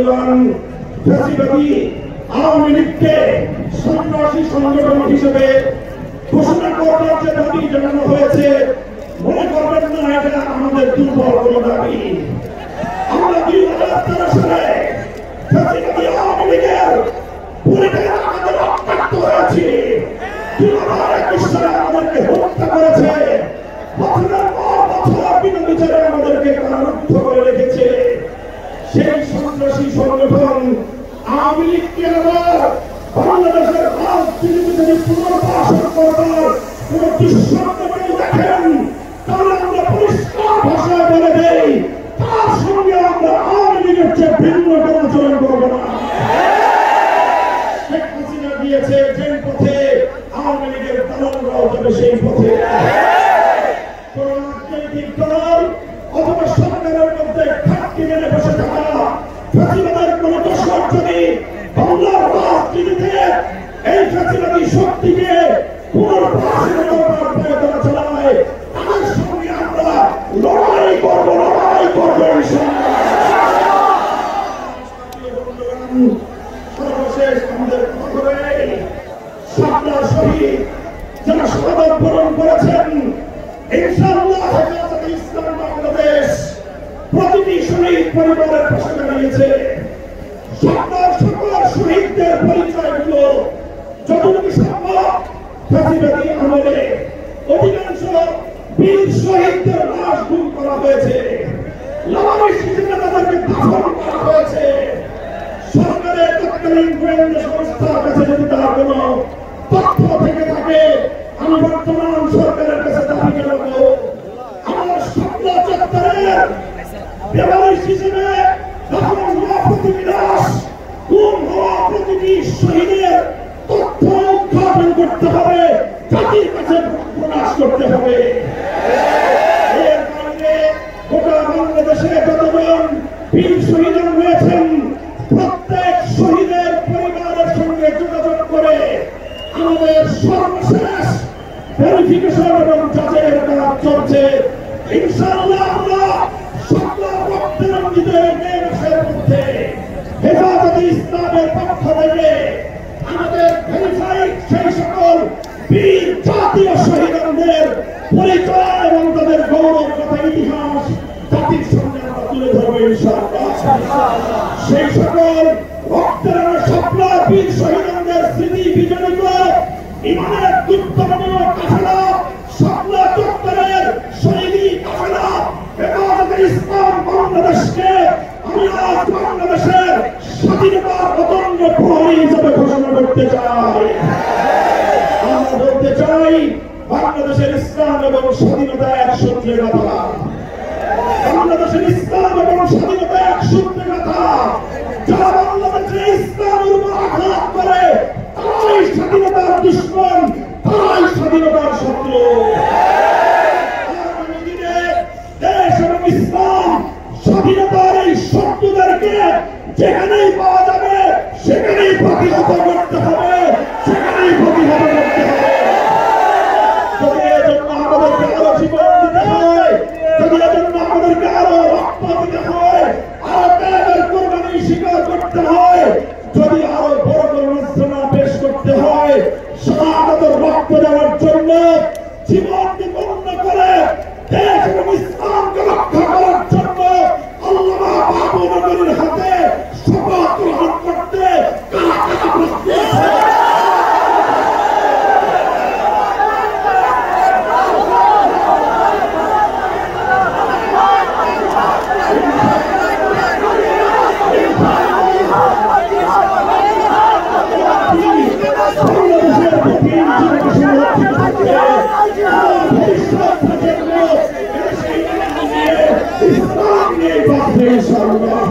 বন্ধুগণ, ফ্যাসিবাদী আওয়ামী লীগকে সন্ত্রাসী সংগঠন হিসেবে ঘোষণা করার যে দাবি জানানো হয়েছে, মনে করবেন না এটা আমাদের দুর্বল কোনো দাবি। আমরা 2013 সালে ফ্যাসিবাদী আওয়ামী লীগের পরিচয় আমাদের রক্তাক্ত হয়েছি। 2021 সালে আমাদেরকে হত্যা করেছে, বছরের পর বছর বিনা বিচারে আমাদেরকে কারারুদ্ধ করে রেখেছে। সেই সন্ত্রাসী সংগঠন আওয়ামী লীগকে আবার বাংলাদেশের রাজনীতিতে যদি পুনর্বাসন করবার কোন দুঃস্বপ্ন কেউ দেখেন, তাহলে আমরা পরিষ্কার ভাষায় বলে দেই, তার সঙ্গে আমরা আওয়ামী লীগের চেয়ে ভিন্ন কোনো আচরণ করবো না। শেখ হাসিনা দিয়েছে যে পথে, আওয়ামী লীগের দালালরাও যাবে সেই পথে। কোন রাজনৈতিক দল অথবা সরকারের মধ্যে খাটকি মেরে বসে থাকা ফ্যাসিবাদের কোন দোষর যদি বাংলার রাজনীতিতে এই ফ্যাসিবাদী শক্তিকে পুনর্বাসন করবার প্রয়োজন চালায়, তাদের সঙ্গে আমরা লড়াই করবো সর্বশেষ আমাদের খবরে সাতটা শহীদ যারা শাহাদাত বরণ করেছেন, ইনশাআল্লাহ হেফাজতে ইসলাম বাংলাদেশ প্রতিটি শহীদ পরিবারের পাশে দাঁড়িয়েছে। সকল শহীদদের পরিচয়গুলো যতটুকু সম্ভব ফ্যাসিবাদী আমলে অধিকাংশ বীর শহীদদের লাশ গুম করা হয়েছে, লাশ হিসেবে তাদেরকে দাফন করা হয়েছে। সরকারের তৎকালীন গোয়েন্দা সংস্থার কাছে যদি তার কোনো তথ্য থেকে থাকে, আমি বর্তমান সরকারের কাছে দাবি জানাবো, আমার স্বপ্ন চত্বরের ব্যবহারিক হিসেবে দাফন হওয়া প্রতিটি লাশ, গুম হওয়া প্রতিটি শহীদের তথ্য উদ্ঘাটন করতে হবে, জাতির কাছে প্রকাশ করতে হবে। এর বাইরে গোটা বাংলাদেশে যতজন বীর শহীদ রয়েছেন, প্রত্যেক শহীদের পরিবারের সঙ্গে যোগাযোগ করে আমাদের সর্বশেষ ভেরিফিকেশন এবং যাচাইয়ের কাজ চলছে। ইনশাআল্লাহ আমরা সকল রক্তরঞ্জিতের মেয়ের মধ্যে হেফাজতে ইসলামের পক্ষ থেকে আমাদের ভেরিফাইড সেই সকল বীর জাতীয় শহীদদের পরিচয় এবং তাদের গৌরব কথা ইতিহাস জাতির সামনে আমরা তুলে ধরবো ইনশাআল্লাহ। সেই সকল রক্তের স্বপ্ন বীর শহীদদের স্মৃতি বিজড়িত ইমানের দুর্দমনীয় কাফেলা, স্বপ্ন চত্বরের শহীদি কাফেলা হেফাজতে ইসলাম বাংলাদেশকে আমি আজ বাংলাদেশের স্বাধীনতার অতন্দ্র প্রহরী হিসেবে ঘোষণা করতে চাই। আমরা বলতে চাই, বাংলাদেশের ইসলাম এবং স্বাধীনতা এক সূত্রে গাঁথা। বাংলাদেশের ইসলাম এবং স্বাধীনতা এক সূত্রে গাঁথা। যারা বাংলাদেশের ইসলামের উপর আঘাত করে, তারাই স্বাধীনতার দুশ্মন, তারাই স্বাধীনতার শত্রু। আগামী দিনে দেশ এবং ইসলাম স্বাধীনতার এই শত্রুদেরকে যেখানেই পাওয়া যাবে সেখানেই প্রতিহত করতে হবে, সেখানেই প্রতিহত করতে হবে। যদি এজন্য আমাদেরকে আরো জীবন দিতে হয়, যদি এজন্য আমাদেরকে আরো রক্ত দিতে হয়, আরো ত্যাগের কোরবানি স্বীকার করতে হয়, যদি আরো বড় বড় রচনা পেশ করতে হয়, শাহাদাতের রক্ত দেওয়ার জন্য জীবন বিপন্ন করে দেশ এবং ইসলামকে রক্ষা করার জন্য আল্লামা বাবু নগরীর হাতে শপথ গ্রহণ করতে ইনশাআল্লাহ।